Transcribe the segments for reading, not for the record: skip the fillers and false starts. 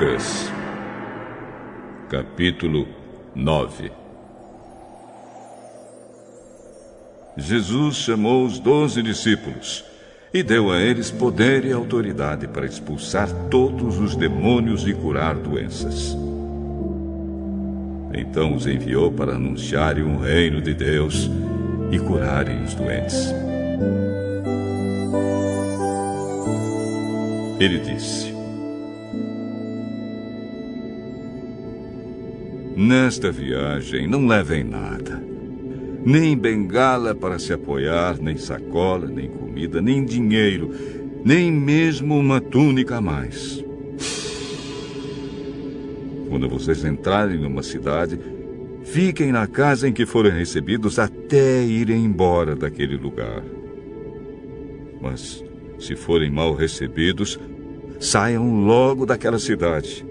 Lucas, capítulo 9. Jesus chamou os 12 discípulos e deu a eles poder e autoridade para expulsar todos os demônios e curar doenças. Então os enviou para anunciarem o reino de Deus e curarem os doentes. Ele disse: nesta viagem não levem nada, nem bengala para se apoiar, nem sacola, nem comida, nem dinheiro, nem mesmo uma túnica a mais. Quando vocês entrarem numa cidade, fiquem na casa em que forem recebidos até irem embora daquele lugar. Mas, se forem mal recebidos, saiam logo daquela cidade.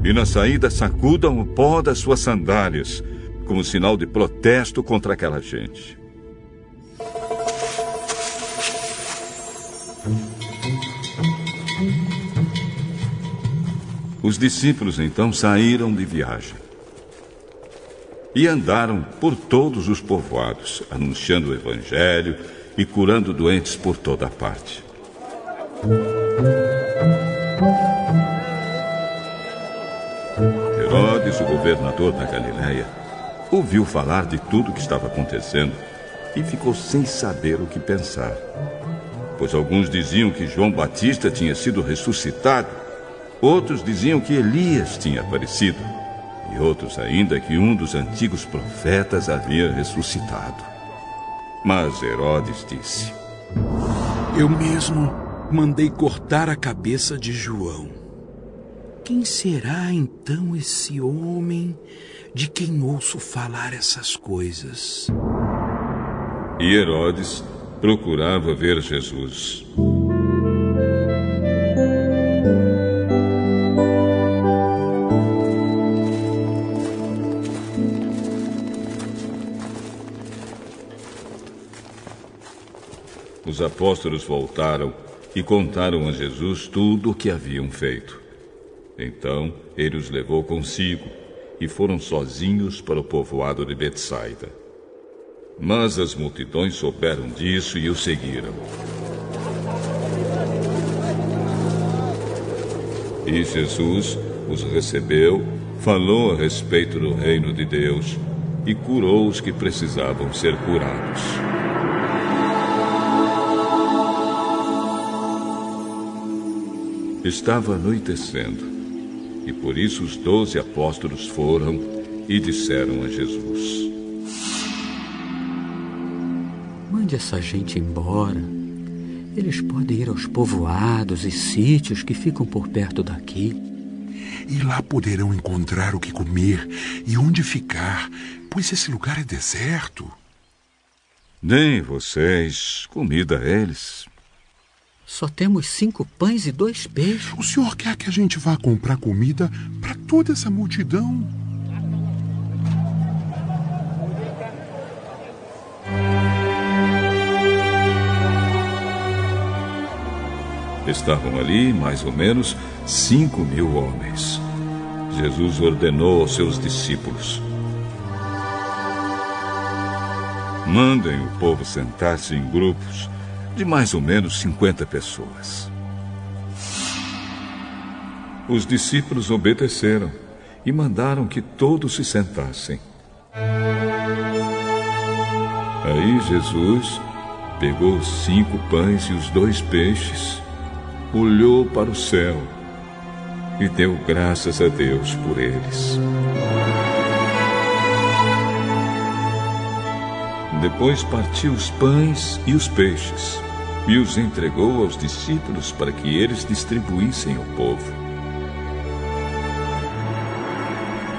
E na saída sacudam o pó das suas sandálias, como sinal de protesto contra aquela gente. Os discípulos então saíram de viagem e andaram por todos os povoados, anunciando o evangelho e curando doentes por toda a parte. Herodes, o governador da Galileia, ouviu falar de tudo o que estava acontecendo e ficou sem saber o que pensar. Pois alguns diziam que João Batista tinha sido ressuscitado, outros diziam que Elias tinha aparecido, e outros ainda que um dos antigos profetas havia ressuscitado. Mas Herodes disse: eu mesmo mandei cortar a cabeça de João. Quem será então esse homem de quem ouço falar essas coisas? E Herodes procurava ver Jesus. Os apóstolos voltaram e contaram a Jesus tudo o que haviam feito. Então ele os levou consigo e foram sozinhos para o povoado de Betsaida. Mas as multidões souberam disso e o seguiram. E Jesus os recebeu, falou a respeito do reino de Deus e curou os que precisavam ser curados. Estava anoitecendo, e por isso os 12 apóstolos foram e disseram a Jesus: mande essa gente embora. Eles podem ir aos povoados e sítios que ficam por perto daqui. E lá poderão encontrar o que comer e onde ficar, pois esse lugar é deserto. Deem vocês comida a eles. Só temos 5 pães e 2 peixes. O senhor quer que a gente vá comprar comida para toda essa multidão? Estavam ali, mais ou menos, 5.000 homens. Jesus ordenou aos seus discípulos: mandem o povo sentar-se em grupos de mais ou menos 50 pessoas. Os discípulos obedeceram e mandaram que todos se sentassem. Aí Jesus pegou os 5 pães e os 2 peixes, olhou para o céu e deu graças a Deus por eles. Depois partiu os pães e os peixes e os entregou aos discípulos para que eles distribuíssem ao povo.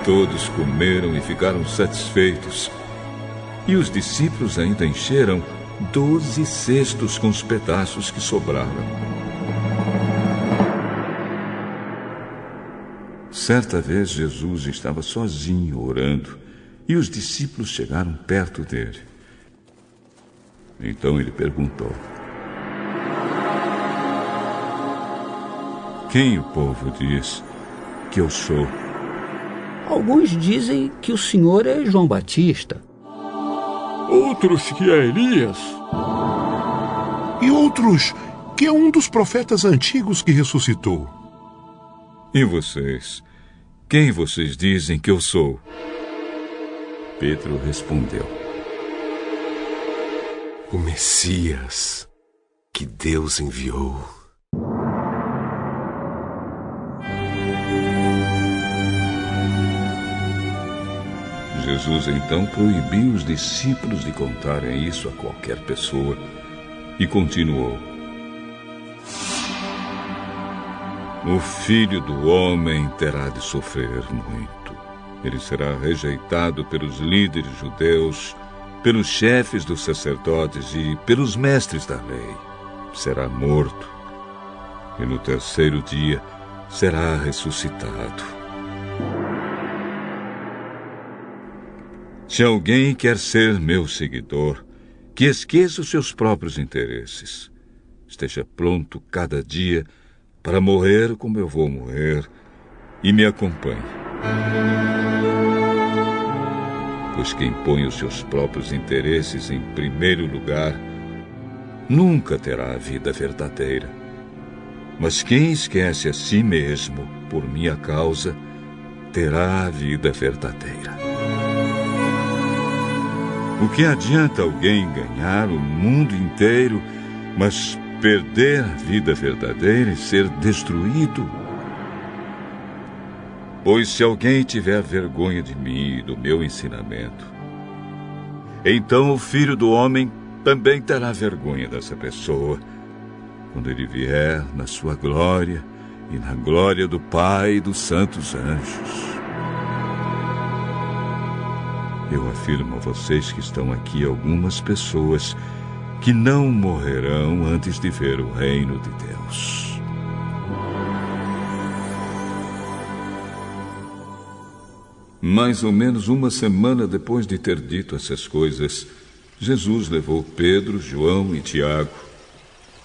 Todos comeram e ficaram satisfeitos, e os discípulos ainda encheram 12 cestos com os pedaços que sobraram. Certa vez Jesus estava sozinho orando, e os discípulos chegaram perto dele. Então ele perguntou: quem o povo diz que eu sou? Alguns dizem que o senhor é João Batista. Outros que é Elias. E outros que é um dos profetas antigos que ressuscitou. E vocês? Quem vocês dizem que eu sou? Pedro respondeu: O Messias que Deus enviou. Jesus então proibiu os discípulos de contarem isso a qualquer pessoa e continuou: O Filho do Homem terá de sofrer muito. Ele será rejeitado pelos líderes judeus, pelos chefes dos sacerdotes e pelos mestres da lei. Será morto e no terceiro dia será ressuscitado. Se alguém quer ser meu seguidor, que esqueça os seus próprios interesses. Esteja pronto cada dia para morrer como eu vou morrer e me acompanhe. Pois quem põe os seus próprios interesses em primeiro lugar nunca terá a vida verdadeira. Mas quem esquece a si mesmo por minha causa terá a vida verdadeira. O que adianta alguém ganhar o mundo inteiro, mas perder a vida verdadeira e ser destruído? Pois se alguém tiver vergonha de mim e do meu ensinamento, então o Filho do Homem também terá vergonha dessa pessoa, quando ele vier na sua glória e na glória do Pai e dos santos anjos. Eu afirmo a vocês que estão aqui algumas pessoas que não morrerão antes de ver o reino de Deus. Mais ou menos uma semana depois de ter dito essas coisas, Jesus levou Pedro, João e Tiago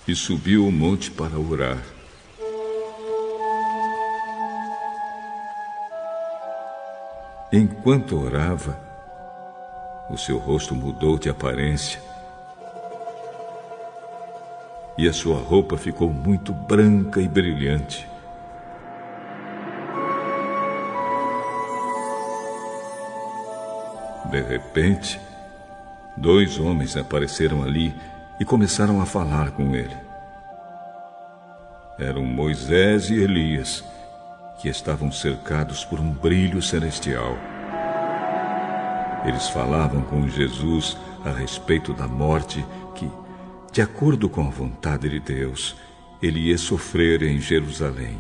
e subiu o monte para orar. Enquanto orava, o seu rosto mudou de aparência e a sua roupa ficou muito branca e brilhante. De repente, 2 homens apareceram ali e começaram a falar com ele. Eram Moisés e Elias, que estavam cercados por um brilho celestial. Eles falavam com Jesus a respeito da morte que, de acordo com a vontade de Deus, ele ia sofrer em Jerusalém.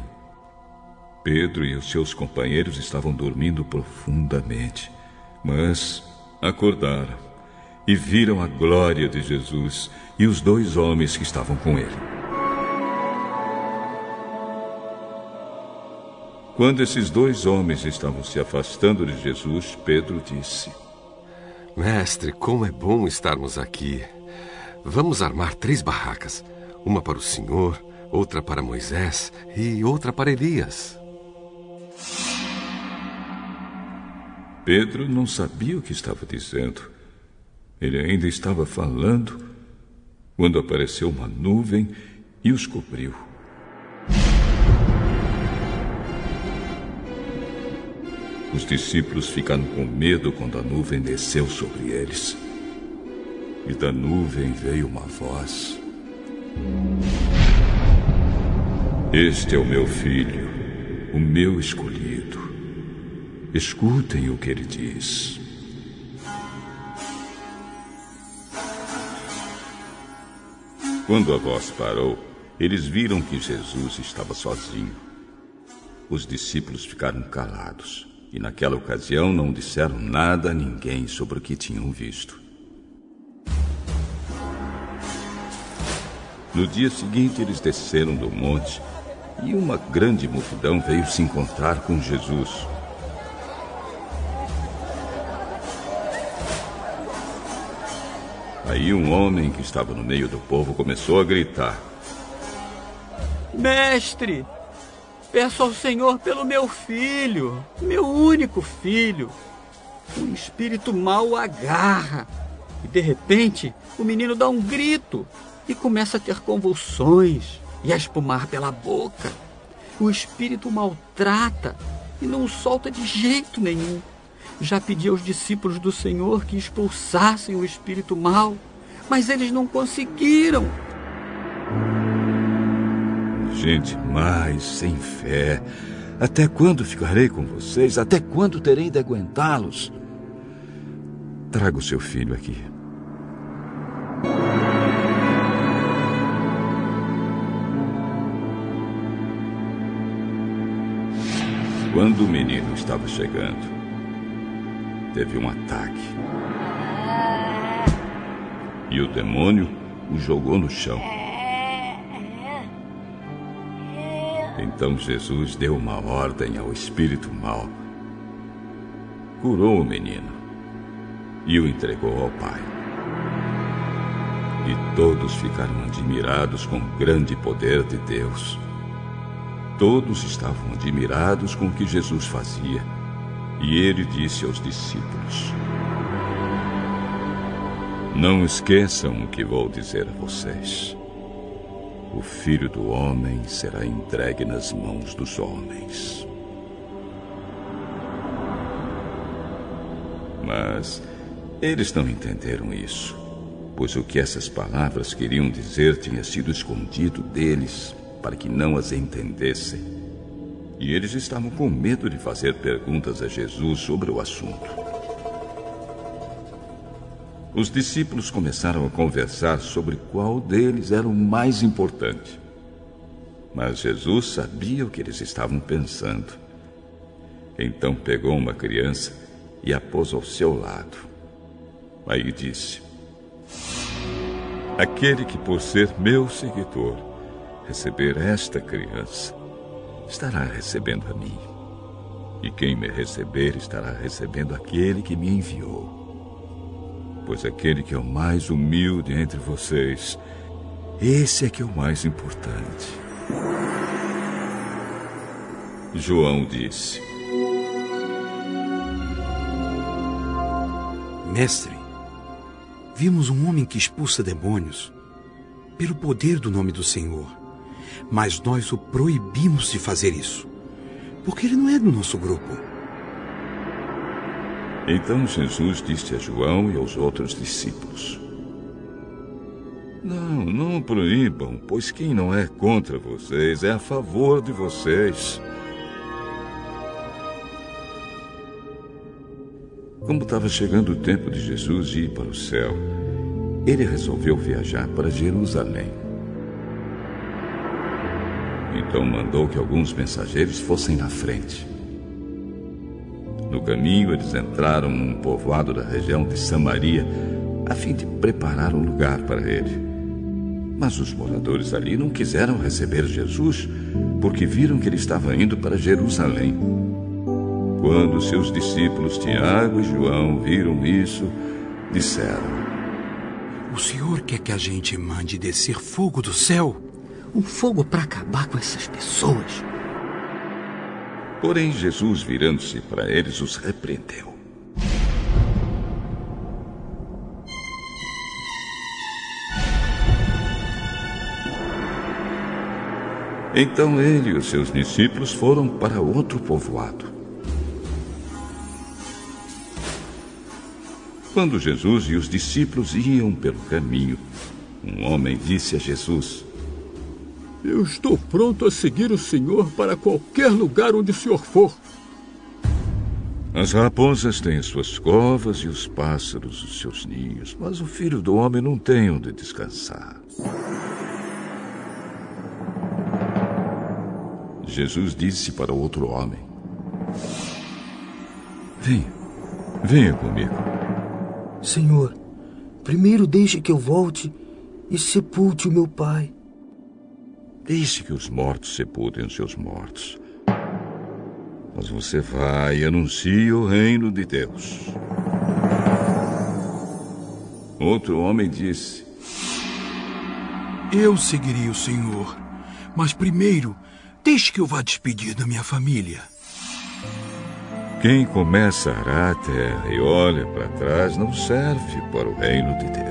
Pedro e os seus companheiros estavam dormindo profundamente, mas acordaram e viram a glória de Jesus e os 2 homens que estavam com ele. Quando esses 2 homens estavam se afastando de Jesus, Pedro disse: Mestre, como é bom estarmos aqui. Vamos armar 3 barracas. Uma para o Senhor, outra para Moisés e outra para Elias. Pedro não sabia o que estava dizendo. Ele ainda estava falando quando apareceu uma nuvem e os cobriu. Os discípulos ficaram com medo quando a nuvem desceu sobre eles. E da nuvem veio uma voz: Este é o meu filho, o meu escolhido. Escutem o que ele diz. Quando a voz parou, eles viram que Jesus estava sozinho. Os discípulos ficaram calados e naquela ocasião não disseram nada a ninguém sobre o que tinham visto. No dia seguinte, eles desceram do monte e uma grande multidão veio se encontrar com Jesus. Aí um homem que estava no meio do povo começou a gritar: Mestre, peço ao Senhor pelo meu filho, meu único filho. Um espírito mau o agarra e, de repente, o menino dá um grito e começa a ter convulsões e a espumar pela boca. O espírito o maltrata e não o solta de jeito nenhum. Já pedi aos discípulos do Senhor que expulsassem o espírito mau, mas eles não conseguiram. Gente mais sem fé. Até quando ficarei com vocês? Até quando terei de aguentá-los? Traga o seu filho aqui. Quando o menino estava chegando, teve um ataque. E o demônio o jogou no chão. Então Jesus deu uma ordem ao espírito mau. Curou o menino e o entregou ao Pai. E todos ficaram admirados com o grande poder de Deus. Todos estavam admirados com o que Jesus fazia. E ele disse aos discípulos: não esqueçam o que vou dizer a vocês. O Filho do Homem será entregue nas mãos dos homens. Mas eles não entenderam isso, pois o que essas palavras queriam dizer tinha sido escondido deles, para que não as entendessem. E eles estavam com medo de fazer perguntas a Jesus sobre o assunto. Os discípulos começaram a conversar sobre qual deles era o mais importante. Mas Jesus sabia o que eles estavam pensando. Então pegou uma criança e a pôs ao seu lado. Aí disse: aquele que, por ser meu seguidor, receber esta criança, estará recebendo a mim. E quem me receber estará recebendo aquele que me enviou. Pois aquele que é o mais humilde entre vocês, esse é que é o mais importante. João disse: Mestre, vimos um homem que expulsa demônios pelo poder do nome do Senhor, mas nós o proibimos de fazer isso, porque ele não é do nosso grupo. Então Jesus disse a João e aos outros discípulos: não proíbam, pois quem não é contra vocês é a favor de vocês. Como estava chegando o tempo de Jesus ir para o céu, ele resolveu viajar para Jerusalém. Então mandou que alguns mensageiros fossem na frente. No caminho, eles entraram num povoado da região de Samaria, a fim de preparar um lugar para ele. Mas os moradores ali não quiseram receber Jesus, porque viram que ele estava indo para Jerusalém. Quando seus discípulos Tiago e João viram isso, disseram: o Senhor quer que a gente mande descer fogo do céu? Um fogo para acabar com essas pessoas. Porém, Jesus, virando-se para eles, os repreendeu. Então ele e os seus discípulos foram para outro povoado. Quando Jesus e os discípulos iam pelo caminho, um homem disse a Jesus: eu estou pronto a seguir o Senhor para qualquer lugar onde o Senhor for. As raposas têm suas covas e os pássaros os seus ninhos, mas o Filho do Homem não tem onde descansar. Jesus disse para o outro homem: venha comigo. Senhor, primeiro deixe que eu volte e sepulte o meu pai. Deixe que os mortos sepultem os seus mortos. Mas você vai e anuncie o reino de Deus. Outro homem disse: eu seguiria o Senhor, mas primeiro Deixe que eu vá despedir da minha família. Quem começa a arar a terra e olha para trás não serve para o reino de Deus.